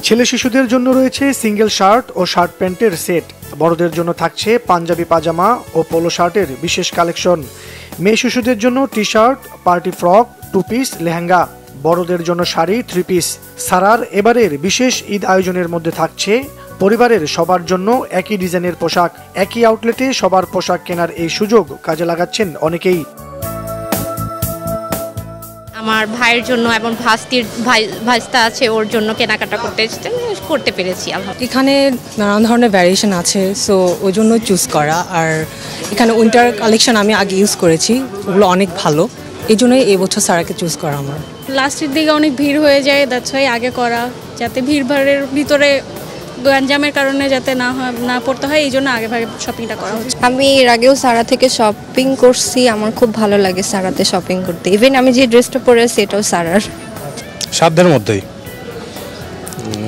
ছেলে শিশুদের জন্য রয়েছে সিঙ্গেল শার্ট ও শার্ট প্যান্টের সেট। বড়দের জন্য থাকছে পাঞ্জাবি পাজামা ও পোলো শার্টের বিশেষ কালেকশন। মেয়ে শিশুদের জন্য T shirt, party frock, two piece, lehenga. বড়দের জন্য শাড়ি, 3 পিস। সারার এবারের বিশেষ ঈদ আয়োজনের মধ্যে থাকছে পরিবারের সবার জন্য একই ডিজাইনের পোশাক। একই আউটলেটে সবার পোশাক কেনার এই সুযোগ কাজে লাগাচ্ছেন অনেকেই। আমার ভাইয়ের জন্য এবং ভাইস্তা আছে, ওর জন্য কেনাকাটা করতে পেরেছি। এখানে নানান ধরনের ভ্যারিয়েশন আছে, সো ওই জন্য চুজ করা। আর এখানে উইন্টার কালেকশন আমি আগে ইউজ করেছি, ওগুলো অনেক ভালো, এই জন্যই এই বছর সারাকে চুজ করা আমার। লাস্টের দিকে অনেক ভিড় হয়ে যায়, দ্যাটস ওয়াই আগে করা, যাতে ভিড়ভাড়ের ভিতরে গঞ্জামের কারণে যাতে না পড়তে হয়, এই জন্য আগে ভাগে শপিংটা করা হচ্ছে। আমি এর আগেও সারা থেকে শপিং করছি, আমার খুব ভালো লাগে সারাতে শপিং করতে। ইভেন আমি যে ড্রেসটা পরে আছি এটাও সারার। সাধ্যের মধ্যেই,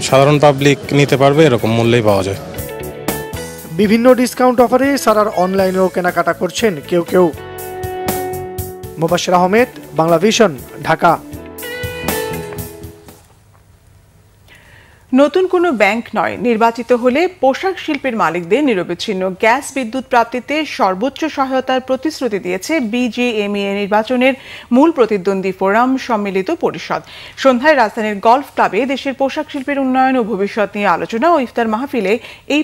সাধারণ পাবলিক নিতে পারবে এরকম মূল্যেই পাওয়া যায়। বিভিন্ন ডিসকাউন্ট অফারে সারার অনলাইনেও কেনাকাটা করছেন কেউ কেউ। মোবাশির আহমেদ, বাংলাভিশন, ঢাকা। নতুন কোনো ব্যাংক নয়, নির্বাচিত হলে পোশাক শিল্পের মালিকদের নিরবচ্ছিন্ন গ্যাস বিদ্যুৎ প্রাপ্তিতে সর্বোচ্চ সহায়তার প্রতিশ্রুতি দিয়েছে বিজিএমইএ নির্বাচনের মূল প্রতিদ্বন্দ্বী ফোরাম সম্মিলিত পরিষদ। সন্ধ্যায় রাজধানীর গলফ ক্লাবে দেশের পোশাক শিল্পের উন্নয়ন ও ভবিষ্যৎ নিয়ে আলোচনা ও ইফতার মাহফিলে এই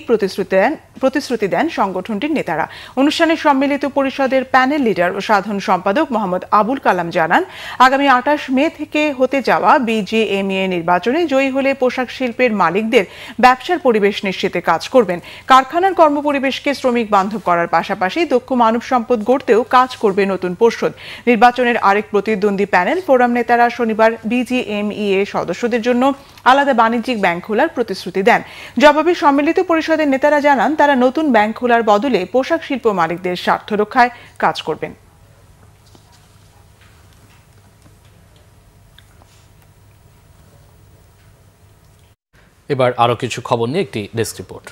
প্রতিশ্রুতি দেন সংগঠনটির নেতারা। অনুষ্ঠানে সম্মিলিত পরিষদের প্যানেল লিডার ও সাধারণ সম্পাদক মোহাম্মদ আবুল কালাম জানান, আগামী 28 মে থেকে হতে যাওয়া বিজিএমইএ নির্বাচনে জয়ী হলে পোশাক শিল্পের মালিকদের ব্যবসার পরিবেশ নিশ্চিতে কাজ করবেন। কারখানার কর্মপরিবেশকে শ্রমিক বান্ধব করার পাশাপাশি দক্ষ মানব সম্পদ গড়তেও কাজ করবে নতুন পর্ষদ। নির্বাচনের আরেক প্রতিদ্বন্দ্বী প্যানেল ফোরাম নেতারা শনিবার বিজিএমইএ সদস্যদের জন্য আলাদা বাণিজ্যিক ব্যাংক খোলার প্রতিশ্রুতি দেন। জবাবে সম্মিলিত পরিষদের নেতারা জানান, তারা নতুন ব্যাংক খোলার বদলে পোশাক শিল্প মালিকদের স্বার্থ রক্ষায় কাজ করবেন। এবার আরো কিছু খবর নিয়ে একটি ডেস্ক রিপোর্ট।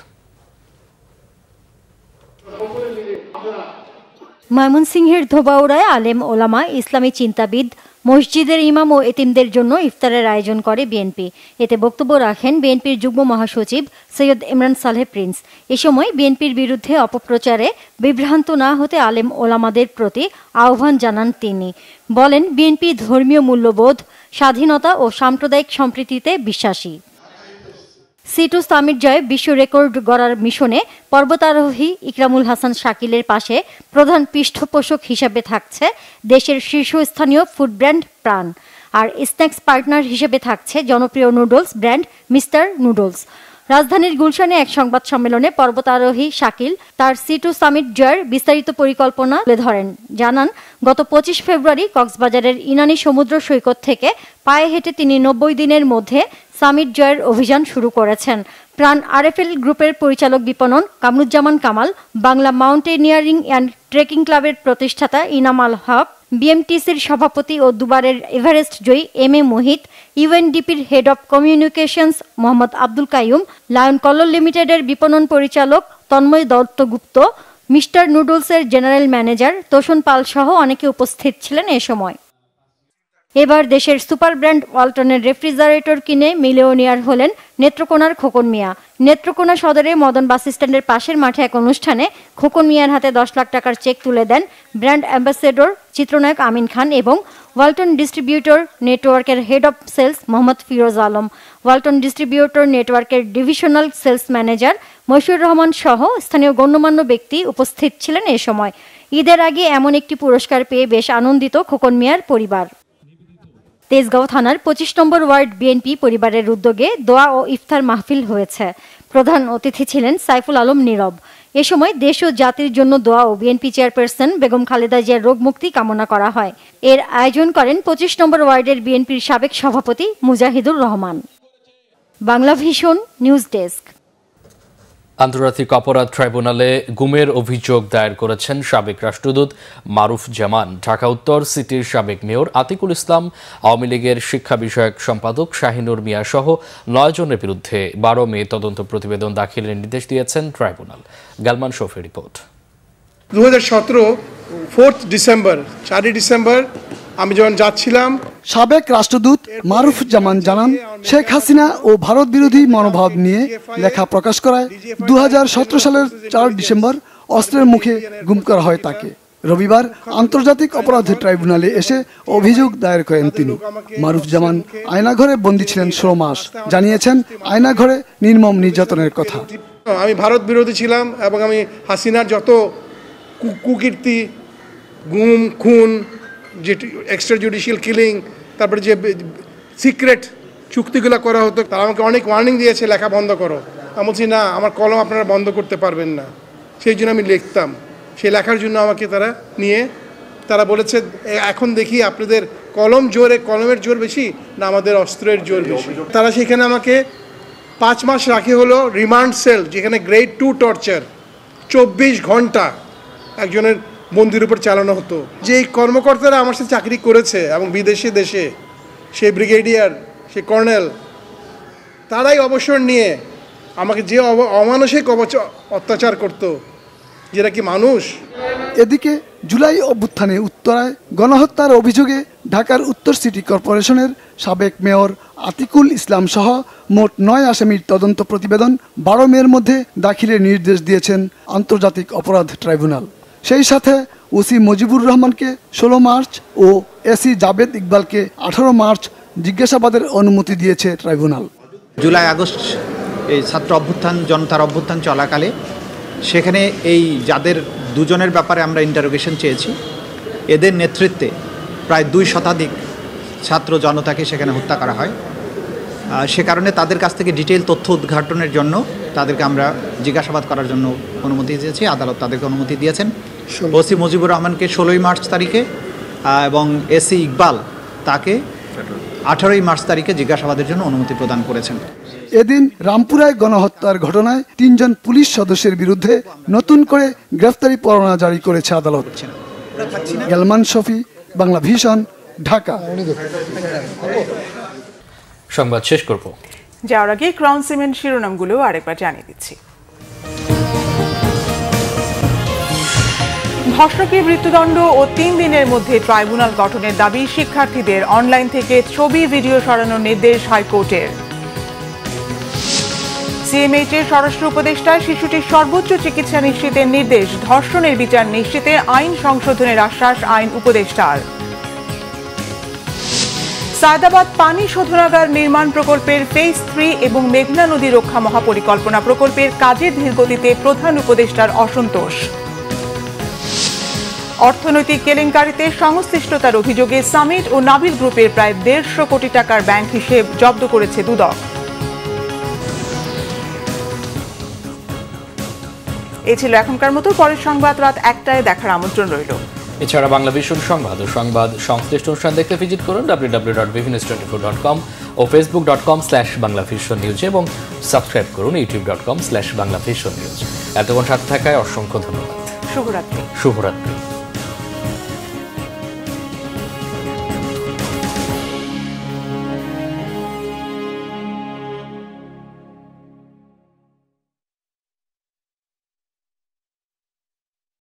ময়মনসিংহের ধোবাউড়ায় আলেম ওলামা, ইসলামী চিন্তাবিদ, মসজিদের ইমাম ও এতিমদের জন্য ইফতারের আয়োজন করে বিএনপি। এতে বক্তব্য রাখেন বিএনপির যুগ্ম মহাসচিব সৈয়দ ইমরান সালেহ প্রিন্স। এ সময় বিএনপির বিরুদ্ধে অপপ্রচারে বিভ্রান্ত না হতে আলেম ওলামাদের প্রতি আহ্বান জানান তিনি। বলেন, বিএনপি ধর্মীয় মূল্যবোধ, স্বাধীনতা ও সাম্প্রদায়িক সম্প্রীতিতে বিশ্বাসী। C2 সামিট জয়ে বিশ্ব রেকর্ড গড়ার মিশনে পর্বতারোহী ইকরামুল হাসান শাকিলের পাশে প্রধান পৃষ্ঠপোষক হিসেবে থাকছে দেশের শীর্ষস্থানীয় ফুড ব্র্যান্ড প্রাণ, আর স্ন্যাক্স পার্টনার হিসেবে থাকছে জনপ্রিয় নুডলস ব্র্যান্ড মিস্টার নুডলস। রাজধানীর গুলশানে এক সংবাদ সম্মেলনে পর্বতারোহী শাকিল তার C2 সামিট জয়ের বিস্তারিত পরিকল্পনা তুলে ধরেন। জানান, গত 25 ফেব্রুয়ারি কক্সবাজারের ইনানি সমুদ্র সৈকত থেকে পায়ে হেঁটে তিনি 90 দিনের মধ্যে সামিট জয়ের অভিযান শুরু করেছেন। প্রাণ RFL গ্রুপের পরিচালক বিপণন Kamruzzaman Kamal, Bangla mountaineering and trekking ক্লাবের প্রতিষ্ঠাতা ইনাম আল হক, BMTCর সভাপতি ও দুবারের এভারেস্ট জয়ী MA মোহিত, UNDPর head of communications Mohammad Abdul Qayyum, Lion কলর লিমিটেডের বিপণন পরিচালক তন্ময় দত্তগুপ্ত, মিস্টার নুডলসের জেনারেল ম্যানেজার তোষণ পাল সহ অনেকে উপস্থিত ছিলেন এ সময়। এবার দেশের সুপার ব্র্যান্ড ওয়ালটনের রেফ্রিজারেটর কিনে মিলিয়নিয়ার হলেন নেত্রকোনার খোকন মিয়া। নেত্রকোনা সদরে মদন বাস স্ট্যান্ডের পাশের মাঠে এক অনুষ্ঠানে খোকন মিয়ার হাতে 10 লাখ টাকার চেক তুলে দেন ব্র্যান্ড অ্যাম্বাসেডর চিত্রনায়ক আমিন খান এবং ওয়ালটন ডিস্ট্রিবিউটর নেটওয়ার্কের head of sales Mohammad Firoz Alam. Walton distributor নেটওয়ার্কের divisional sales manager Moshiur Rahman সহ স্থানীয় গণ্যমান্য ব্যক্তি উপস্থিত ছিলেন এ সময়। ঈদের আগে এমন একটি পুরস্কার পেয়ে বেশ আনন্দিত খোকন মিয়ার পরিবার। তেজগাঁও থানার 25 নম্বর ওয়ার্ড বিএনপি পরিবারের উদ্যোগে দোয়া ও ইফতার মাহফিল হয়েছে। প্রধান অতিথি ছিলেন সাইফুল আলম নীরব। এ সময় দেশ ও জাতির জন্য দোয়া ও বিএনপি চেয়ারপারসন বেগম খালেদা জিয়ার রোগ মুক্তি কামনা করা হয়। এর আয়োজন করেন 25 নম্বর ওয়ার্ডের বিএনপির সাবেক সভাপতি Mujahidur Rahman. Bangla vision news desk. আন্তর্জাতিক অপরাধ ট্রাইব্যুনালে গুমের অভিযোগ দায়ের করেছেন সাবেক রাষ্ট্রদূত মারুফ জামান। ঢাকা উত্তর সিটির সাবেক মেয়র আতিকুল ইসলাম, আওয়ামী লীগের শিক্ষা বিষয়ক সম্পাদক শাহিনুর মিয়া সহ 9 জনের বিরুদ্ধে 12 মে তদন্ত প্রতিবেদন দাখিলের নির্দেশ দিয়েছেন ট্রাইব্যুনাল। গালমান শফির রিপোর্ট। 2017 4 ডিসেম্বর 4 ডিসেম্বর আমি যখন যাচ্ছিলাম, সাবেক রাষ্ট্রদূত মারুফ জামান জানান, শেখ হাসিনা ও ভারত বিরোধী মনোভাব নিয়ে লেখা প্রকাশ করায় 2017 সালের 4 ডিসেম্বর অস্ত্রের মুখে গুম করা হয় তাকে। রবিবার আন্তর্জাতিক অপরাধ ট্রাইব্যুনালে এসে অভিযোগ দায়ের করেন তিনি। মারুফ জামান আয়নাঘরে বন্দী ছিলেন 16 মাস। জানিয়েছেন আয়নাঘরে নির্মম নির্যাতনের কথা। আমি ভারত বিরোধী ছিলাম এবং আমি হাসিনার যত কুকীর্তি, গুম, খুন, যে এক্সট্রা জুডিশিয়াল কিলিং, তারপরে যে সিক্রেট চুক্তিগুলো করা হতো, তারা আমাকে অনেক ওয়ার্নিং দিয়েছে, লেখা বন্ধ করো। আমি বলছি না, আমার কলম আপনারা বন্ধ করতে পারবেন না। সেই জন্য আমি লিখতাম। সেই লেখার জন্য আমাকে তারা নিয়ে তারা বলেছে, এখন দেখি আপনাদের কলমের জোর বেশি না আমাদের অস্ত্রের জোর বেশি। তারা সেখানে আমাকে 5 মাস রাখে হলো রিমান্ড সেল, যেখানে গ্রেড 2 টর্চার 24 ঘন্টা একজনের বন্দির উপর চালানো হতো। যে কর্মকর্তারা আমার সাথে চাকরি করেছে এবং বিদেশে দেশে, সে ব্রিগেডিয়ার, সে কর্নেল, তারাই অবসর নিয়ে আমাকে যে অমানসিক অত্যাচার করতো, যেটা কি মানুষ। এদিকে জুলাই অভ্যুত্থানে উত্তরায় গণহত্যার অভিযোগে ঢাকার উত্তর সিটি কর্পোরেশনের সাবেক মেয়র আতিকুল ইসলাম সহ মোট 9 আসামির তদন্ত প্রতিবেদন 12 মের মধ্যে দাখিলের নির্দেশ দিয়েছেন আন্তর্জাতিক অপরাধ ট্রাইব্যুনাল। সেই সাথে ওসি মুজিবুর রহমানকে 16 মার্চ ও এসি জাবেদ ইকবালকে 18 মার্চ জিজ্ঞাসাবাদের অনুমতি দিয়েছে ট্রাইব্যুনাল। জুলাই আগস্ট এই ছাত্র অভ্যুত্থান, জনতার অভ্যুত্থান চলাকালে সেখানে এই যাদের 2 জনের ব্যাপারে আমরা ইন্টারোগেশন চেয়েছি, এদের নেতৃত্বে প্রায় 2 শতাধিক ছাত্র জনতাকে সেখানে হত্যা করা হয়। সে কারণে তাদের কাছ থেকে ডিটেইল তথ্য উদ্ঘাটনের জন্য তাদেরকে আমরা জিজ্ঞাসাবাদ করার জন্য অনুমতি দিয়েছি। আদালত তাদেরকে অনুমতি দিয়েছেন। ওসি মুজিবুর রহমানকে 16 মার্চ তারিখে এবং এসি ইকবাল তাকে 18 মার্চ তারিখে জিজ্ঞাসাবাদের জন্য অনুমতি প্রদান করেছেন। এদিন রামপুরায় গণহত্যার ঘটনায় 3 জন পুলিশ সদস্যের বিরুদ্ধে নতুন করে গ্রেফতারি পরোয়ানা জারি করেছে আদালত। গালমান শফি, বাংলা ভিশন, ঢাকা। সংবাদ শেষ করব, যাওয়ার আগে ক্রাউন সিমেন্ট শিরোনামগুলো আরেকবার জানিয়ে দিচ্ছি। ধর্ষকের মৃত্যুদণ্ড ও 3 দিনের মধ্যে ট্রাইব্যুনাল গঠনের দাবি শিক্ষার্থীদের। অনলাইন থেকে ছবি, ভিডিও সরানোর নির্দেশ হাইকোর্টের। সিএমএইচের স্বরাষ্ট্র উপদেষ্টায় শিশুটির সর্বোচ্চ চিকিৎসা নিশ্চিতের নির্দেশ। ধর্ষণের বিচার নিশ্চিতে আইন সংশোধনের আশ্বাস আইন উপদেষ্টার। সায়দাবাদ পানি শোধনাগার নির্মাণ প্রকল্পের ফেজ 3 এবং মেঘনা নদী রক্ষা মহাপরিকল্পনা প্রকল্পের কাজের ধীরগতিতে প্রধান উপদেষ্টার অসন্তোষ। অর্থনৈতিক কেলেঙ্কারিতে সংশ্লিষ্টতার অভিযোগে সামিট ও নাবিল গ্রুপের প্রায় 150 কোটি টাকার ব্যাংক হিসেব জব্দ করেছে দুদক। এই ছিল এখনকার মতো, পরের সংবাদ রাত 1টায় দেখার আমন্ত্রণ রইল। এছাড়া বাংলা ভিশন সংবাদ ও সংবাদ সংশ্লিষ্ট অনুষ্ঠান দেখতে ভিজিট করুন www.bvnews24.com ও facebook.com/banglavisionnews এবং সাবস্ক্রাইব করুন youtube.com/banglavisionnews। এতক্ষণ সাথে থাকায় অসংখ্য ধন্যবাদ। শুভরাত্রি। শুভরাত্রি।